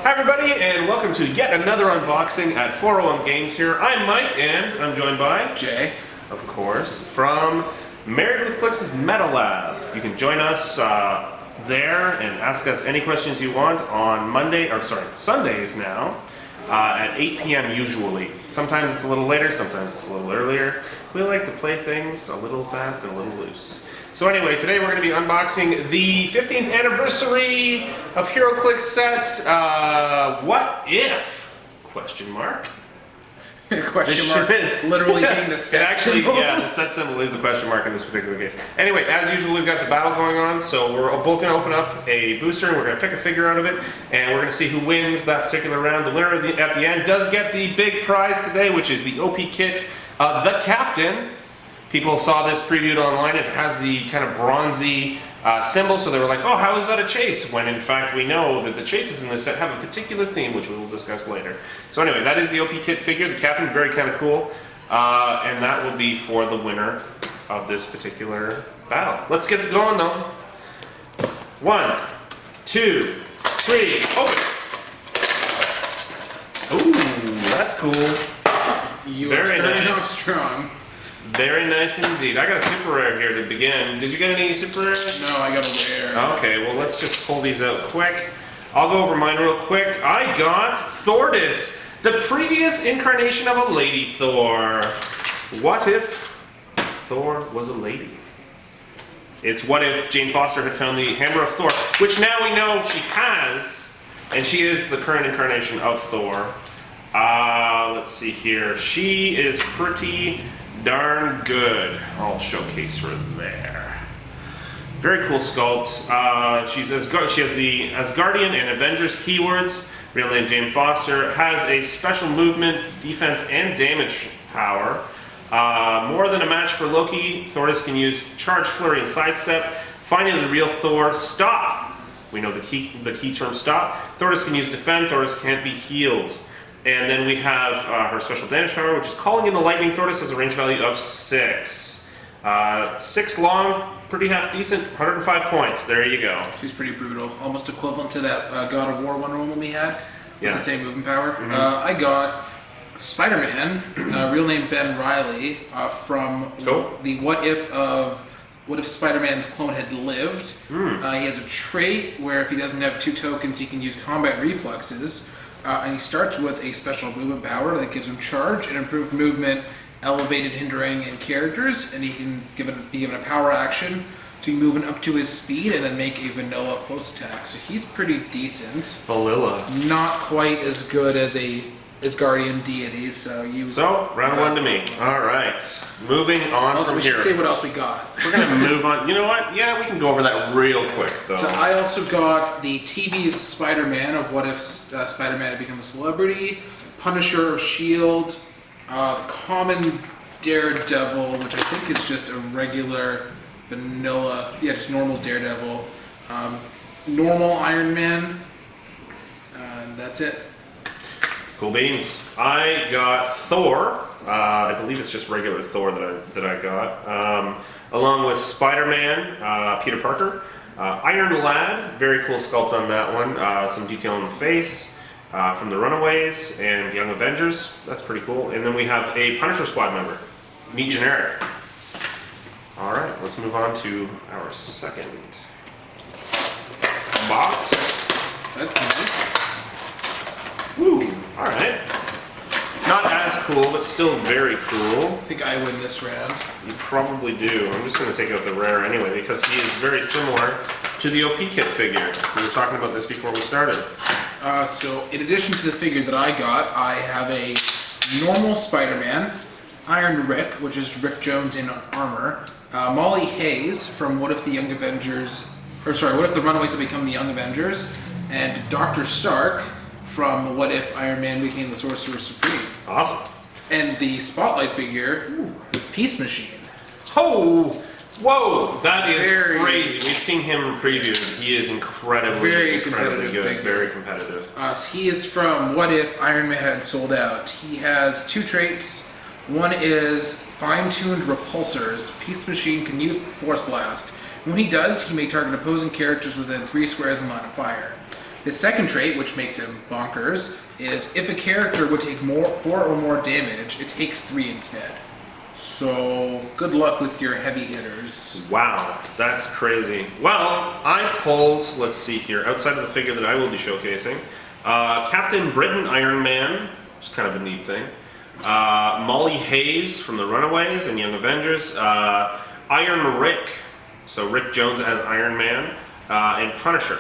Hi everybody, and welcome to yet another unboxing at 401 Games here. I'm Mike, and I'm joined by Jay, of course, from Married with Clix's Meta Lab. You can join us there and ask us any questions you want on Sundays now at 8 p.m. usually. Sometimes it's a little later, sometimes it's a little earlier. We like to play things a little fast and a little loose. So anyway, today we're going to be unboxing the 15th anniversary of Heroclix set, What If? Question mark. question mark, literally being the set symbol. Yeah, the set symbol is a question mark in this particular case. Anyway, as usual, we've got the battle going on, so we're both going to open up a booster, and we're going to pick a figure out of it, and we're going to see who wins that particular round. The winner at the end does get the big prize today, which is the OP kit of the Captain. People saw this previewed online. It has the kind of bronzy symbol, so they were like, oh, how is that a chase? When in fact we know that the chases in this set have a particular theme, which we will discuss later. So anyway, that is the OP kit figure, the Captain, very kind of cool. And that will be for the winner of this particular battle. Let's get going though. 1, 2, 3, open! Ooh, that's cool. You are starting out strong. Very nice indeed. I got a super rare here to begin. Did you get any super rares? No, I got a rare. Okay, well let's just pull these out quick. I'll go over mine real quick. I got Thordis, the previous incarnation of a Lady Thor. What if Thor was a lady? It's what if Jane Foster had found the Hammer of Thor, which now we know she has, and she is the current incarnation of Thor. Let's see here. She is pretty darn good. I'll showcase her there. Very cool sculpt. She has the Asgardian and Avengers keywords. Real name Jane Foster. Has a special movement, defense, and damage power. More than a match for Loki. Thordis can use charge, flurry, and sidestep. Finding the real Thor. Stop. We know the key term stop. Thordis can use defend. Thordis can't be healed. And then we have her special damage power, which is calling in the lightning. Thordis has a range value of 6. 6 long, pretty half decent, 105 points. There you go. She's pretty brutal. Almost equivalent to that God of War Wonder Woman we had. Yeah. With the same movement power. I got SpiderMan, real name Ben Reilly, from the What If Spider-Man's clone had lived. He has a trait where if he doesn't have 2 tokens, he can use combat reflexes. And he starts with a special movement power that gives him charge and improved movement, elevated hindering, and characters. And he can be given a power action to be moving up to his speed and then make a vanilla close attack. So he's pretty decent. Vanilla. Not quite as good as a Asgardian deity. So round 1 to me. All right. Moving on also, from we here. should say what else we got. We're going to move on. You know what? Yeah, we can go over that real quick, though. So I also got the TV's Spider-Man of What If Spider-Man had become a celebrity, Punisher of S.H.I.E.L.D., the common Daredevil, which I think is just a regular vanilla, just normal Daredevil, normal Iron Man, and that's it. Cool beans. I got Thor. I believe it's just regular Thor that I got. Along with Spider-Man, Peter Parker. Iron Lad, very cool sculpt on that one. Some detail on the face from the Runaways and Young Avengers. That's pretty cool. And then we have a Punisher Squad member. Meet generic. Alright, let's move on to our second box. That's nice. Woo! Alright. Not as cool, but still very cool. I think I win this round. You probably do. I'm just going to take out the rare anyway, because he is very similar to the OP kit figure. We were talking about this before we started. So, in addition to the figure that I got, I have a normal Spider-Man, Iron Rick, which is Rick Jones in armor, Molly Hayes from What If the Runaways Have Become the Young Avengers, and Dr. Stark from What If Iron Man Became the Sorcerer Supreme. Awesome. And the Spotlight figure is Peace Machine. Oh! Whoa! That is crazy. We've seen him previewed. He is incredibly good. Figure. Very competitive. He is from What If Iron Man had sold out. He has 2 traits. One is fine-tuned repulsors. Peace Machine can use Force Blast. When he does, he may target opposing characters within 3 squares in line of fire. His second trait, which makes him bonkers, is if a character would take 4 or more damage, it takes 3 instead. So good luck with your heavy hitters. Wow, that's crazy. Well, I pulled, let's see here, outside of the figure that I will be showcasing, Captain Britain Iron Man, which is kind of a neat thing. Molly Hayes from the Runaways and Young Avengers. Iron Rick, so Rick Jones as Iron Man, and Punisher.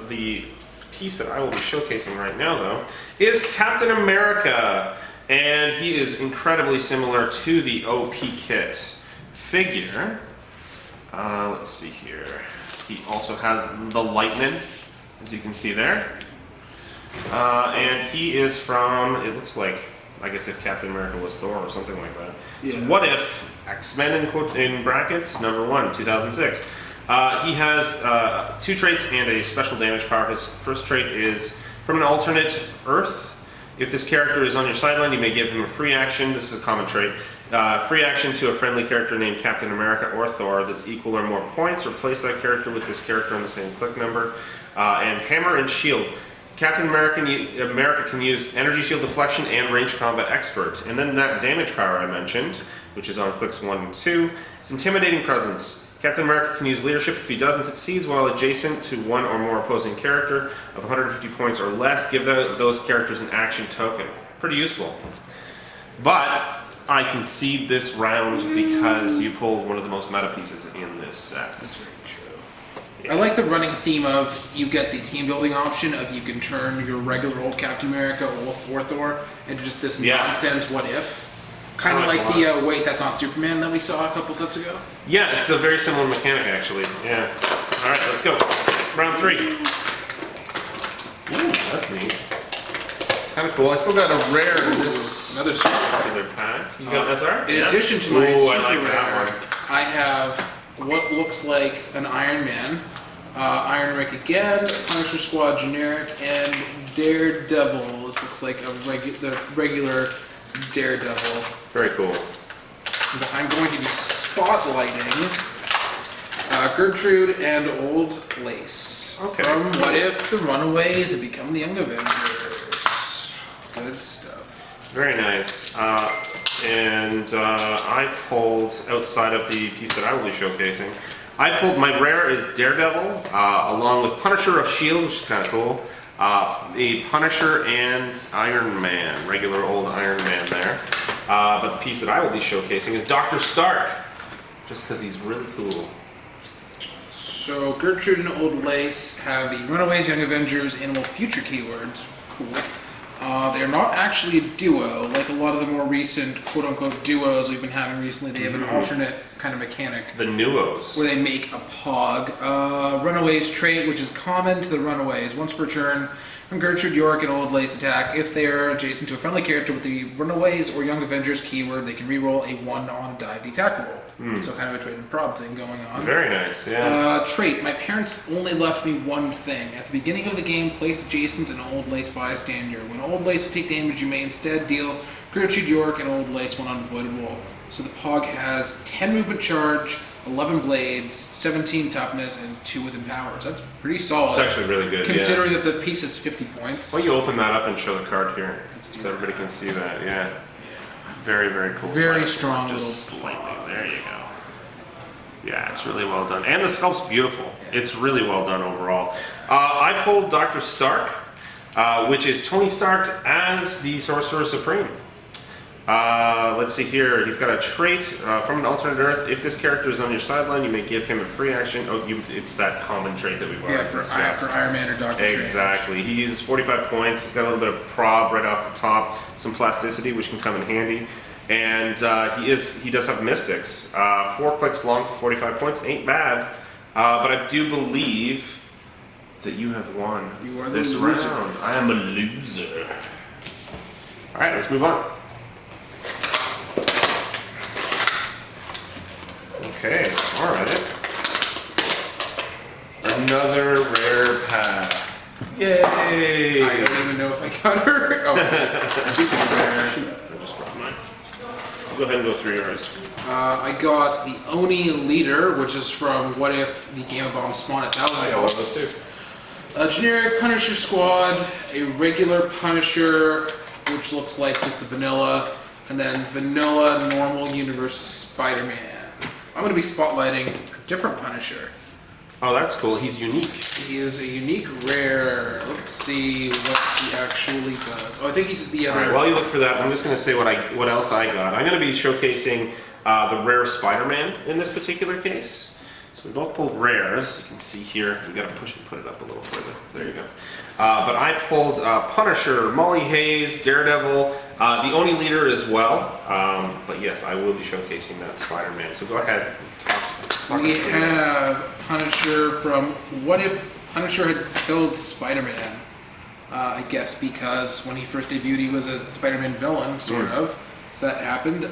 The piece that I will be showcasing right now, though, is Captain America. And he is incredibly similar to the OP Kit figure. Let's see here. He also has the lightning, as you can see there. And he is from, it looks like, I guess if Captain America was Thor or something like that. Yeah. So what if X-Men in brackets, #1, 2006. He has 2 traits and a special damage power. His first trait is from an alternate Earth. If this character is on your sideline, you may give him a free action. This is a common trait. Free action to a friendly character named Captain America or Thor that's equal or more points. Replace that character with this character on the same click number. And Hammer and Shield. Captain America can use Energy Shield Deflection and Range Combat Expert. And then that damage power I mentioned, which is on clicks 1 and 2, it's Intimidating Presence. Captain America can use leadership if he doesn't succeed while adjacent to 1 or more opposing character of 150 points or less. Give those characters an action token. Pretty useful. But I concede this round because you pulled one of the most meta pieces in this set. That's very true. Yeah. I like the running theme of you get the team building option of you can turn your regular old Captain America or Thor into just this nonsense what if. Kind of like the wait, that's not Superman that we saw a couple sets ago. Yeah, it's a very similar mechanic actually. Yeah. All right, let's go. Round 3. Ooh, that's neat. Kind of cool. I still got a rare in this. Another super rare pack. You got SR? In addition to my super I like rare, that one. I have what looks like an Iron Man, Iron Rick again, Punisher Squad generic, and Daredevil. This looks like the regular Daredevil. Very cool. I'm going to be spotlighting Gertrude and Old Lace. Okay. From What If the Runaways had become the Young Avengers. Good stuff. Very nice. I pulled, outside of the piece that I will be showcasing, I pulled my rare is Daredevil, along with Punisher of S.H.I.E.L.D., which is kind of cool. A Punisher and Iron Man, regular old Iron Man there. But the piece that I will be showcasing is Dr. Stark, just because he's really cool. So Gertrude and Old Lace have the Runaways, Young Avengers, Animal Future keywords. Cool. They're not actually a duo, like a lot of the more recent quote-unquote duos we've been having recently. They have an alternate kind of mechanic. The Nuos. Where they make a Pog. Runaways trait, which is common to the Runaways. Once per turn, when Gertrude, York, and Old Lace attack, if they are adjacent to a friendly character with the Runaways or Young Avengers keyword, they can reroll a 1 on a die of the attack roll. So kind of a trait and prob thing going on. Very nice, yeah. Trait. My parents only left me one thing. At the beginning of the game, place adjacent an Old Lace bystander. When Old Lace will take damage, you may instead deal Gertrude, York, and Old Lace 1 unavoidable. So the Pog has 10 movement charge, 11 blades, 17 toughness, and 2 within powers. That's pretty solid. It's actually really good, considering that the piece is 50 points. Why don't you open that up and show the card here, so everybody can see that, yeah. Very, very cool. Very strong just little slightly. Pog. There you go. Yeah, it's really well done. And the sculpt's beautiful. Yeah. It's really well done overall. I pulled Dr. Stark, which is Tony Stark as the Sorcerer Supreme. Let's see here. He's got a trait from an alternate Earth. If this character is on your sideline, you may give him a free action. It's that common trait that we've already discussed. For Iron Man or Doctor Strange. Exactly. He's 45 points. He's got a little bit of prob right off the top, some plasticity, which can come in handy. And he does have mystics. 4 clicks long for 45 points. Ain't bad. But I do believe that you have won this round. I am a loser. All right, let's move on. Okay, all right. Another rare pack. Yay! I don't even know if I got her. Oh, I think it's rare. I just dropped mine. Go ahead and go through yours. I got the Oni Leader, which is from What If the Game of Bomb spawned 1,000 books. A generic Punisher squad, a regular Punisher, which looks like just the vanilla, and then vanilla normal universe Spider-Man. I'm going to be spotlighting a different Punisher. Oh, that's cool. He's unique. He is a unique rare. Let's see what he actually does. Oh, I think he's the other. All right, while you look for that, I'm just going to say what else I got. I'm going to be showcasing the rare Spider-Man in this particular case. So we both pulled rares. You can see here. We got to push and put it up a little further. There you go. But I pulled Punisher, Molly Hayes, Daredevil, the Oni Leader as well. But yes, I will be showcasing that Spider-Man. So go ahead. We have Punisher from What If Punisher Had Killed Spider-Man? I guess because when he first debuted, he was a Spider-Man villain, sort of. So that happened.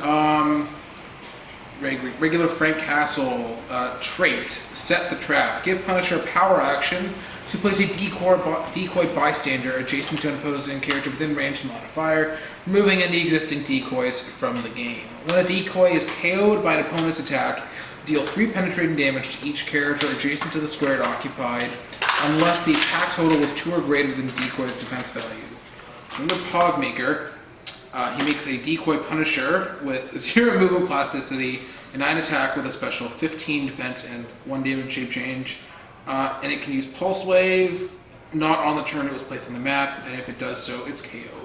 Regular Frank Castle trait, Set the Trap. Give Punisher a power action to place a decoy bystander adjacent to an opposing character within range and line of fire, removing any existing decoys from the game. When a decoy is KO'd by an opponent's attack, deal 3 penetrating damage to each character adjacent to the square it occupied, unless the attack total was 2 or greater than the decoy's defense value. So under Pogmaker, he makes a decoy Punisher with 0 movement plasticity, a 9 attack with a special 15 defense and 1 damage shape change. And it can use Pulse Wave, not on the turn it was placed on the map, and if it does so, it's KO'd.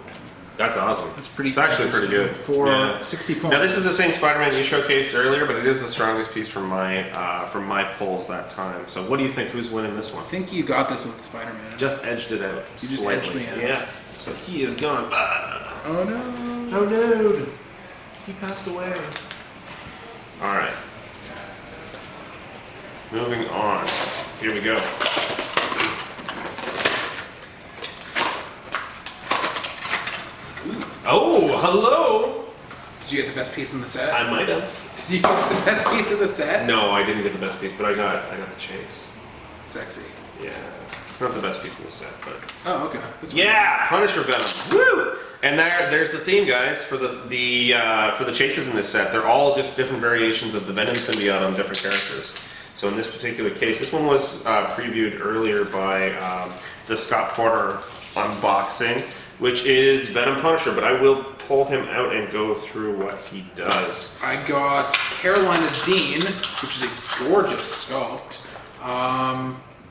That's awesome. It's actually pretty good. For 60 points. Now this is the same Spider-Man you showcased earlier, but it is the strongest piece from my polls that time. So what do you think? Who's winning this one? I think you got this with Spider-Man. Just edged it out. You just slightly. edged me out. Yeah. So he is gone. Oh no. Oh no. He passed away. All right. Moving on. Here we go. Oh, hello! Did you get the best piece in the set? I might have. Did you get the best piece in the set? No, I didn't get the best piece, but I got the chase. Sexy. Yeah, it's not the best piece in the set, but Oh, okay. yeah, Punisher Venom. Woo! And there's the theme, guys, for the chases in this set. They're all just different variations of the Venom symbiote on different characters. So in this particular case, this one was previewed earlier by the Scott Porter unboxing, which is Venom Punisher, but I will pull him out and go through what he does. I got Carolina Dean, which is a gorgeous sculpt.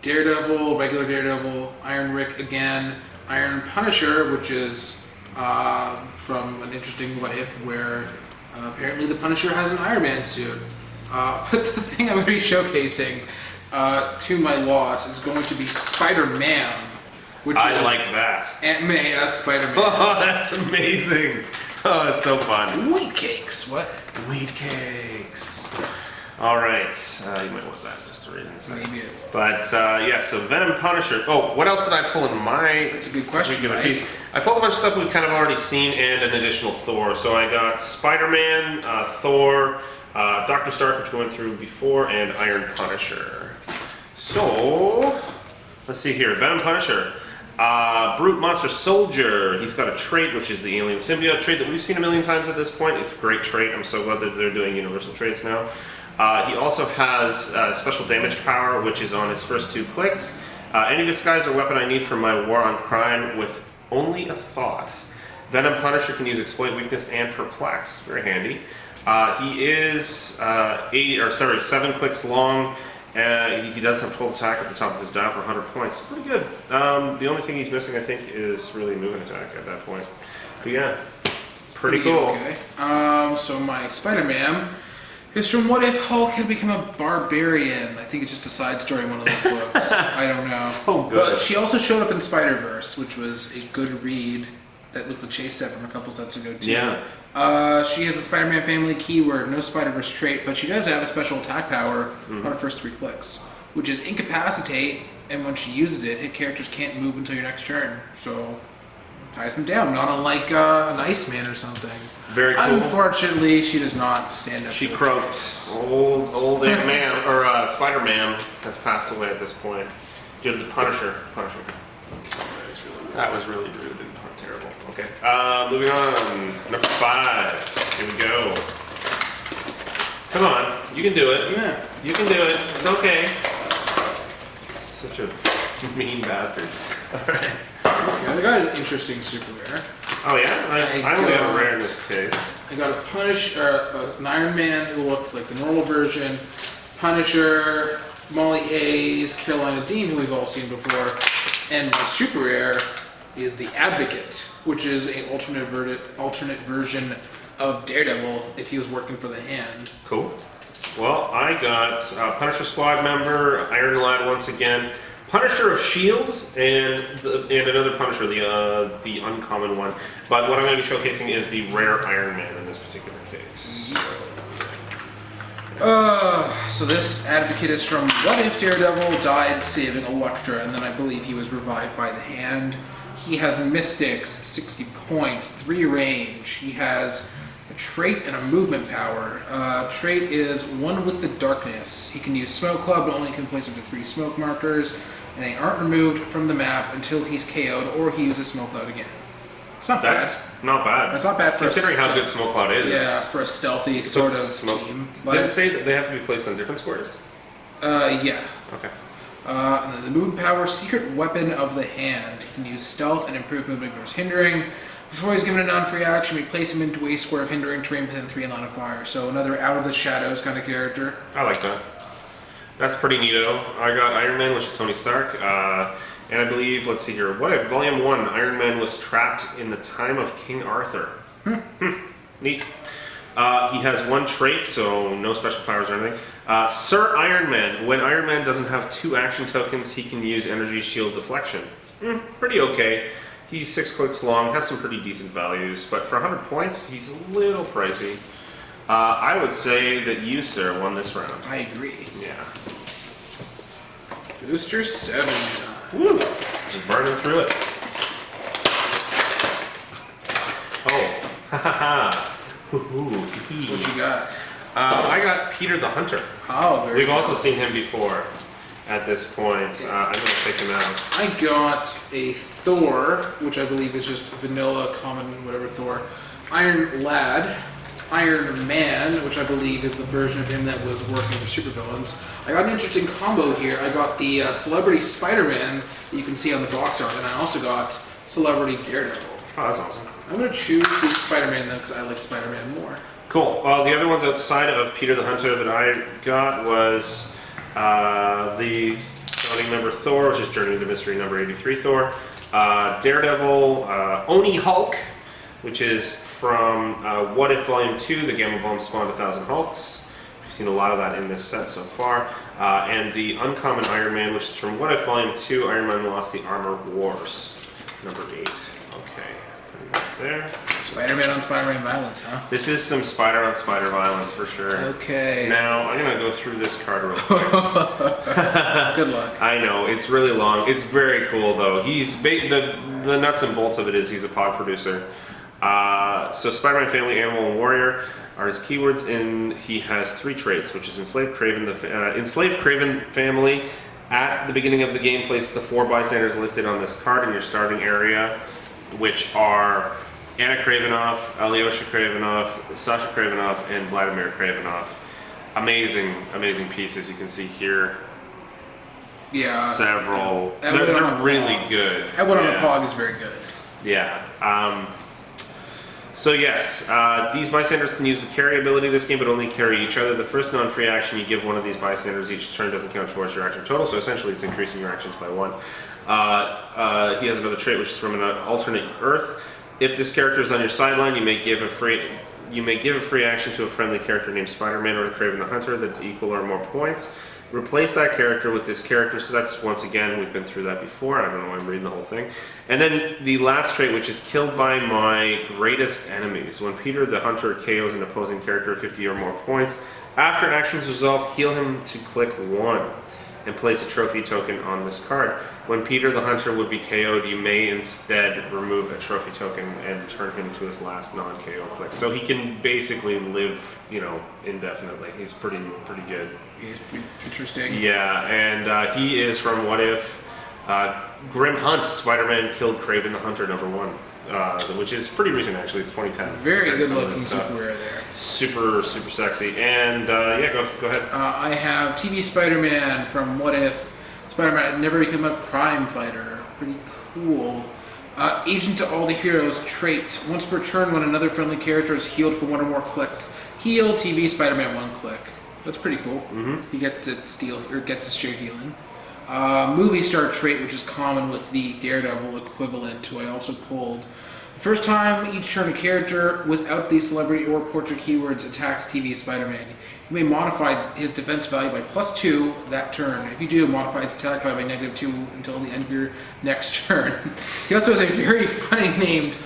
Daredevil, regular Daredevil, Iron Rick again, Iron Punisher, which is from an interesting What If, where apparently the Punisher has an Iron Man suit. But the thing I'm going to be showcasing, to my loss, is going to be Spider-Man. Which I is like that. Aunt May as Spider-Man. Oh, that's amazing. Oh, it's so fun. Wheat cakes, what? Wheat cakes. All right. You might want that just to read in a second. Maybe. But yeah, so Venom Punisher. Oh, what else did I pull in my That's a good question, regular right? piece? I pulled a bunch of stuff we've kind of already seen and an additional Thor. So I got Spider-Man, Thor, Dr. Stark, which we went through before, and Iron Punisher. So, let's see here. Venom Punisher. Brute Monster Soldier. He's got a trait, which is the Alien Symbiote trait that we've seen a million times at this point. It's a great trait. I'm so glad that they're doing universal traits now. He also has special damage power, which is on his first 2 clicks. Any disguise or weapon I need for my war on crime with only a thought. Venom Punisher can use Exploit Weakness and Perplex. Very handy. He is 7 clicks long. He does have 12 attack at the top of his dial for 100 points. Pretty good. The only thing he's missing, I think, is really movement attack at that point. But yeah, pretty cool. Okay. So my Spider-Man is from What If Hulk had become a barbarian. I think it's just a side story in one of those books. I don't know. So good. But she also showed up in Spider-Verse, which was a good read. That was the chase set from a couple sets ago, too. Yeah. She has a Spider-Man family keyword, no Spider-Verse trait, but she does have a special attack power on her first 3 clicks, which is Incapacitate, and when she uses it, hit characters can't move until your next turn. So, ties them down, not unlike an Iceman or something. Very cool. Unfortunately, she does not stand up She to croaks. Old Aunt Man, or Spider-Man has passed away at this point. Due to the Punisher. That was really rude and terrible. Okay. Moving on. Number 5. Here we go. Come on. You can do it. Yeah. You can do it. It's okay. Such a Mean bastard. Alright. Okay, I got an interesting super rare. Oh yeah? I only have a rare in this case. I got an Iron Man who looks like the normal version, Punisher, Molly Hayes, Carolina Dean, who we've all seen before, and my super rare is the Advocate, which is an alternate version of Daredevil if he was working for the Hand. Cool. Well, I got Punisher Squad member, Iron Lad once again, Punisher of S.H.I.E.L.D., and another Punisher, the uncommon one. But what I'm going to be showcasing is the rare Iron Man in this particular case. So this Advocate is from What If Daredevil died saving Elektra, and then I believe he was revived by the Hand. He has Mystics, 60 points, 3 range. He has a trait and a movement power. Trait is One with the Darkness. He can use Smoke Club, but only can place up to 3 smoke markers, and they aren't removed from the map until he's KO'd or he uses Smoke Cloud again. It's not bad. That's not bad. That's not bad for considering how good Smoke Cloud is. Yeah, for a stealthy sort of team. Did it say that they have to be placed on different squares? Yeah. Okay. And then the movement power, Secret Weapon of the Hand. He can use stealth and improve movement ignores hindering. Before he's given a non-free action, we place him into a square of hindering terrain within 3 in line of fire. So another out of the shadows kind of character. I like that. That's pretty neato. I got Iron Man, which is Tony Stark. And I believe, let's see here, What If Volume 1, Iron Man was trapped in the time of King Arthur. Neat. He has 1 trait, so no special powers or anything. Sir Iron Man. When Iron Man doesn't have 2 action tokens, he can use Energy Shield Deflection. Pretty okay. He's 6 clicks long, has some pretty decent values, but for 100 points, he's a little pricey. I would say that you, sir, won this round. I agree. Yeah. Booster 7 time. Woo! Just burning through it. Oh. Ha ha ha. What you got? I got Peter the Hunter. Oh, very We've jealous. also seen him before at this point. I'm going to take him out. I got a Thor, which I believe is just vanilla, common, whatever Thor. Iron Lad. Iron Man, which I believe is the version of him that was working for supervillains. I got an interesting combo here. I got the Celebrity Spider-Man that you can see on the box art, and I also got Celebrity Daredevil. Oh, that's awesome. I'm going to choose the Spider-Man though, because I like Spider-Man more. Cool. Well, the other ones outside of Peter the Hunter that I got was the founding member Thor, which is Journey into Mystery number 83 Thor. Daredevil, Oni Hulk, which is from What If Volume 2, the Gamma Bomb spawned 1,000 Hulks. We've seen a lot of that in this set so far. And the Uncommon Iron Man, which is from What If Volume 2, Iron Man Lost the Armor Wars, number 8. Okay, put it right there. Spider-Man on Spider-Man violence, huh? This is some Spider on Spider violence for sure. Okay. Now, I'm going to go through this card real quick. Good luck. I know, it's really long. It's very cool, though. He's the nuts and bolts of it is he's a pod producer. So Spider-Man Family, Animal, and Warrior are his keywords, and he has 3 traits, which is Enslaved Craven, Enslaved Craven Family. At the beginning of the game, place the 4 bystanders listed on this card in your starting area, which are Anna Kravinoff, Alyosha Kravinoff, Sasha Kravinoff, and Vladimir Kravinoff. Amazing, amazing pieces you can see here. Yeah. Several. That They're one on the really Pog. good. That one on the Pog is very good. Yeah. So yes, these bystanders can use the carry ability this game, but only carry each other. The first non-free action you give one of these bystanders each turn doesn't count towards your action total, so essentially it's increasing your actions by 1. He has another trait which is from an alternate Earth. If this character is on your sideline, you may give a free action to a friendly character named Spider-Man or to Kraven the Hunter that's equal or more points. Replace that character with this character, so that's, once again, we've been through that before. I don't know why I'm reading the whole thing. And then the last trait, which is killed by my greatest enemies. When Peter the Hunter KOs an opposing character of 50 or more points, after actions resolve, heal him to click 1 and place a trophy token on this card. When Peter the Hunter would be KO'd, you may instead remove a trophy token and turn him to his last non-KO click. So he can basically live, indefinitely. He's pretty good. He's pretty interesting. Yeah, and he is from What If Grim Hunt, Spider-Man Killed Kraven the Hunter number 1, which is pretty recent actually. It's 2010. Very good looking super rare there. Super sexy. And yeah, go ahead. I have TV Spider-Man from What If. Spider-Man had never become a crime fighter. Pretty cool. Agent to all the heroes trait. Once per turn, when another friendly character is healed for one or more clicks. Heal TV Spider-Man 1 click. That's pretty cool. He gets to steal or get to share healing. Movie star trait, which is common with the Daredevil equivalent, who I also pulled. The first time each turn a character without the celebrity or portrait keywords attacks TV Spider-Man. You may modify his defense value by +2 that turn. If you do, modify his attack value by -2 until the end of your next turn. He also has a very funny named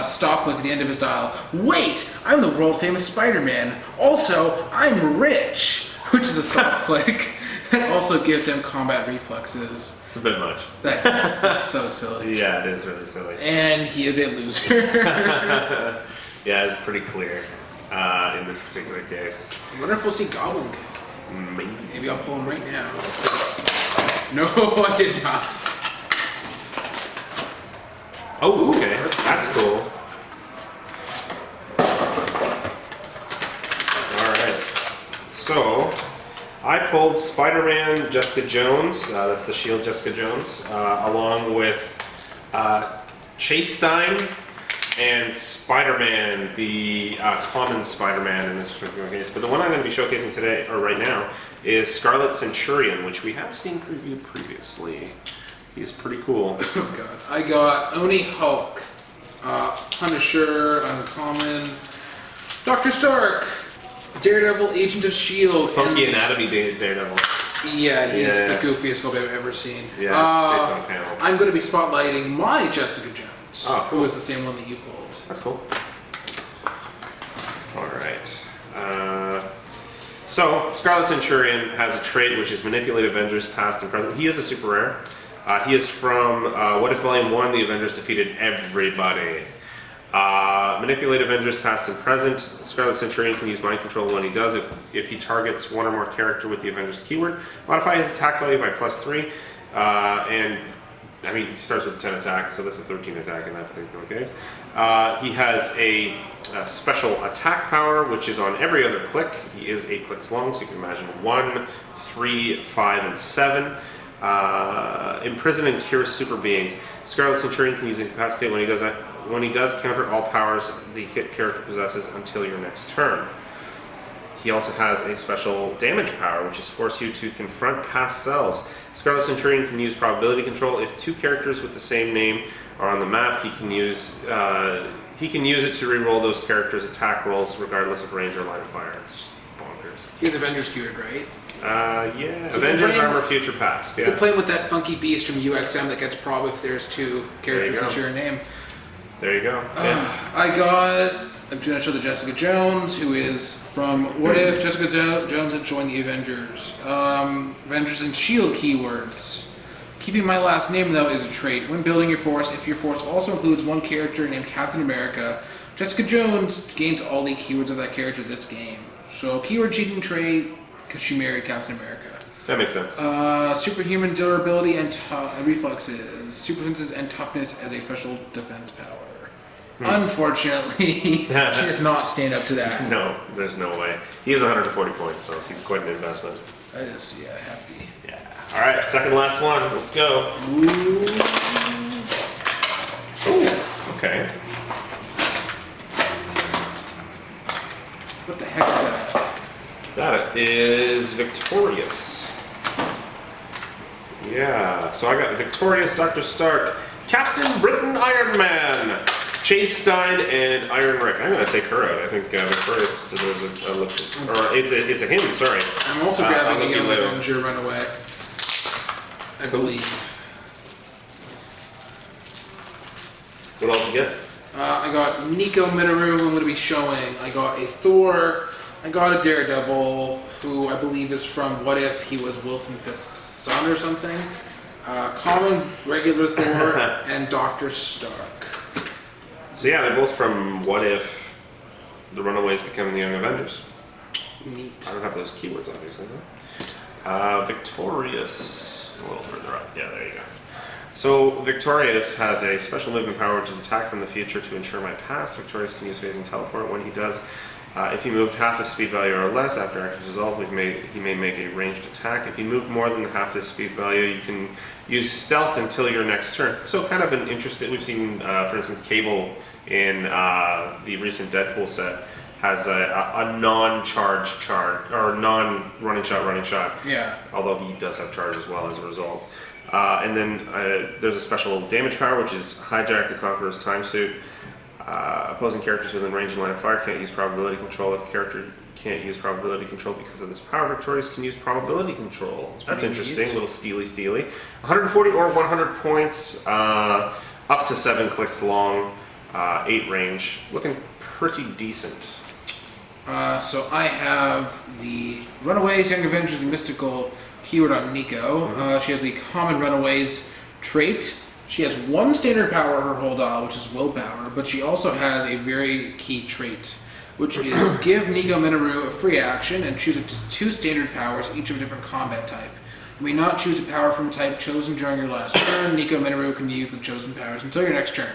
stop click at the end of his dial. Wait, I'm the world famous Spider-Man. Also, I'm rich, which is a stop click. It also gives him combat reflexes. It's a bit much. That's so silly. Yeah, it is really silly. And he is a loser. Yeah, it's pretty clear in this particular case. I wonder if we'll see Goblin go. Maybe I'll pull him right now. No, I did not. Oh, okay. That's cool. Alright. So, I pulled Spider-Man Jessica Jones, that's the Shield Jessica Jones, along with Chase Stein and Spider-Man, the common Spider-Man in this particular case. But the one I'm going to be showcasing today, or right now, is Scarlett Centurion, which we have seen previewed previously. He's pretty cool. Oh god. I got Oni Hulk, Punisher, Uncommon, Dr. Stark, Daredevil, Agent of S.H.I.E.L.D. Funky Anatomy Daredevil. Yeah, he's the goofiest Hulk I've ever seen. Yeah, it's based on a panel. I'm going to be spotlighting my Jessica Jones, cool. who was the same one that you pulled. That's cool. Alright. So, Scarlett Centurion has a trait which is Manipulate Avengers past and present. He is a super rare. He is from What If Volume 1, the Avengers defeated everybody. Manipulate Avengers past and present. Scarlett Centurion can use mind control when he does. If he targets one or more character with the Avengers keyword, modify his attack value by +3. And I mean, he starts with a 10 attack, so that's a 13 attack in that particular case. He has a special attack power, which is on every other click. He is 8 clicks long, so you can imagine 1, 3, 5, and 7. Imprison and cure super beings. Scarlet Centurion can use Incapacitate when he does counter all powers the hit character possesses until your next turn. He also has a special damage power, which is force you to confront past selves. Scarlet Centurion can use probability control. If 2 characters with the same name are on the map, he can use it to re-roll those characters' attack rolls regardless of range or line of fire. It's just bonkers. He has Avengers keyword, right? Yeah. So Avengers Armor Future Past. You Yeah. can play with that funky beast from UXM that gets prob if there's 2 characters that share a name. There you go. Yeah. I'm going to show the Jessica Jones, who is from What If Jessica Jones had joined the Avengers. Avengers and S.H.I.E.L.D. keywords. Keeping my last name, though, is a trait. When building your force, if your force also includes one character named Captain America, Jessica Jones gains all the keywords of that character this game. So, keyword cheating trait, because she married Captain America. That makes sense. Superhuman durability and reflexes. Super senses and toughness as a special defense power. Unfortunately, she does not stand up to that. No, there's no way. He has 140 points, though. He's quite an investment. That is, hefty. Yeah. All right, second last one. Let's go. Ooh. Okay. What the heck is that? That is Victorious. Yeah. So I got Victorious, Dr. Stark, Captain Britain, Iron Man, Chase Stein, and Iron Rick. I'm going to take her out. I think Victorious deserves a look. Or it's a him, sorry. I'm also grabbing a young Avenger Runaway. I believe. What else you get? I got Nico Minoru, who I'm going to be showing. I got a Thor. I got a Daredevil, who I believe is from What If he was Wilson Fisk's son or something. Common, regular Thor, and Dr. Stark. So yeah, they're both from What If the Runaways become the Young Avengers. Neat. I don't have those keywords, obviously. Victorious. A little further up. Yeah, there you go. So Victorious has a special movement power, which is attack from the future to ensure my past. Victorious can use phasing teleport. When he does, If he moved half his speed value or less after action's resolved, he may make a ranged attack. If you move more than half his speed value, you can use stealth until your next turn. So kind of an interesting, we've seen, for instance, Cable in the recent Deadpool set has a non-charge charge, or non-running shot. Yeah. Although he does have charge as well as a result. And then there's a special damage power, which is Hijack the Conqueror's Time Suit. Opposing characters within range and line of fire can't use probability control. If a character can't use probability control because of this power, victorious can use probability control. That's interesting. Neat. Little steely. 140 or 100 points, up to 7 clicks long, 8 range. Looking pretty decent. So I have the Runaways, Young Avengers, and Mystical keyword on Nico. She has the Common Runaways trait. She has 1 standard power her whole dial, which is willpower, but she also has a very key trait, which is give Nico Minoru a free action and choose up to 2 standard powers, each of a different combat type. You may not choose a power from a type chosen during your last turn. Nico Minoru can use the chosen powers until your next turn.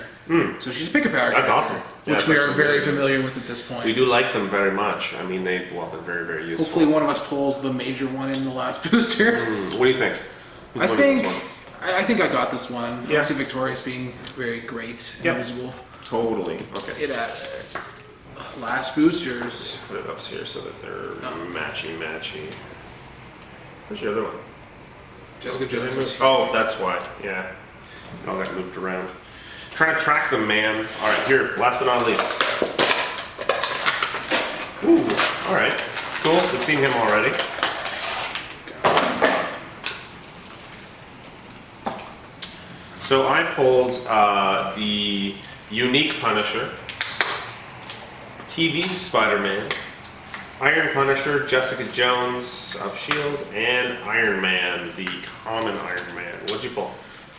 So she's a pick a power. That's awesome. Which we are very familiar with at this point. We do like them very much. I mean, they're very, very useful. Hopefully one of us pulls the major one in the last boosters. What do you think? Who's I winning this one? think I got this one. Yeah. I see Victorious being very great and usable. Totally. Okay. It last boosters. Put it up here so that they're matchy. Where's the other one? Jessica Jones. Oh, that's why. Yeah. All got moved around. Trying to track them, man. All right, here. Last but not least. Ooh. All right. Cool. We've seen him already. So I pulled the Unique Punisher, TV Spider-Man, Iron Punisher, Jessica Jones of S.H.I.E.L.D., and Iron Man, the common Iron Man. What'd you pull?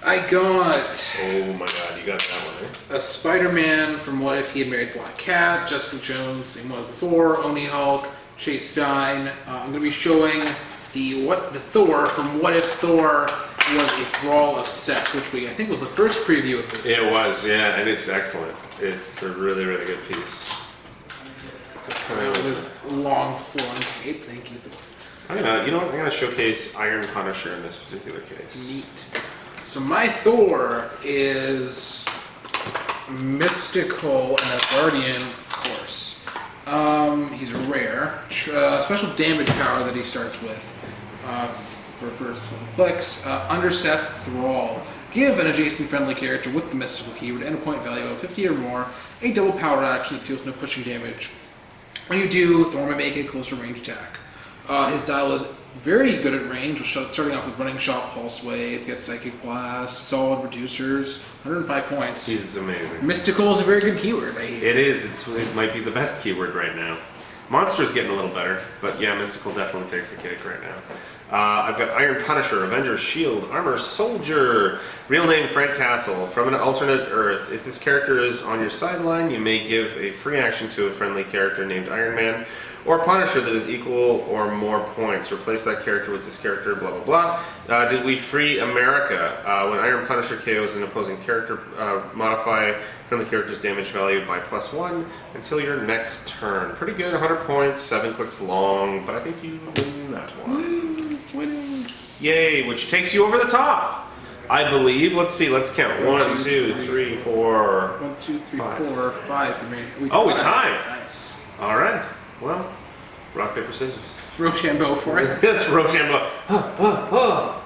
I got Oh my god, you got that one, eh? a Spider-Man from What If He Had Married Black Cat, Jessica Jones, same one as before, Oni Hulk, Chase Stein. I'm going to be showing the Thor from What If Thor was a Thrall of Seth, which I think was the first preview of this. It was, yeah, and it's excellent. It's a really, really good piece. This long flowing cape, thank you, Thor. I'm gonna showcase Iron Punisher in this particular case. Neat. So my Thor is mystical and a guardian, of course. He's a rare. Special damage power that he starts with. For first 20 clicks. Under Seth's Thrall. Give an adjacent friendly character with the mystical keyword and a point value of 50 or more a double power action that deals no pushing damage. When you do, Thor may make a closer range attack. His dial is very good at range, starting off with Running Shot, Pulse Wave, get Psychic Blast, Solid Reducers, 105 points. He's amazing. Mystical is a very good keyword, I hear. It is. It might be the best keyword right now. Monster's getting a little better, but yeah, Mystical definitely takes the cake right now. I've got Iron Punisher, Avengers Shield, Armor Soldier, real name Frank Castle, from an alternate Earth. If this character is on your sideline, you may give a free action to a friendly character named Iron Man, or Punisher that is equal or more points. Replace that character with this character, blah blah blah. Did we free America? When Iron Punisher KOs an opposing character, modify friendly character's damage value by +1 until your next turn. Pretty good, 100 points, 7 clicks long, but I think you win that one. Winning. Yay, which takes you over the top, I believe. Let's see, let's count. 1, 2, 3, 4. 1, 2, 3, 4, 5 for me. We tied. Nice. All right. Well, rock, paper, scissors. Rochambeau for it. That's Rochambeau. Aha!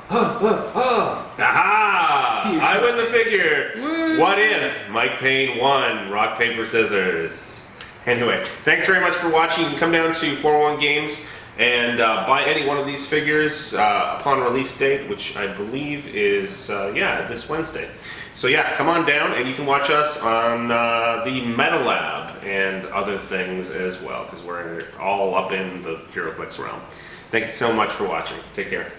I win the figure. Woo. What if Mike Payne won? Rock, paper, scissors. Anyway, thanks very much for watching. You can come down to 401 Games and buy any one of these figures upon release date, which I believe is, this Wednesday. So yeah, come on down and you can watch us on the Meta Lab and other things as well, because we're all up in the Heroclix realm. Thank you so much for watching. Take care.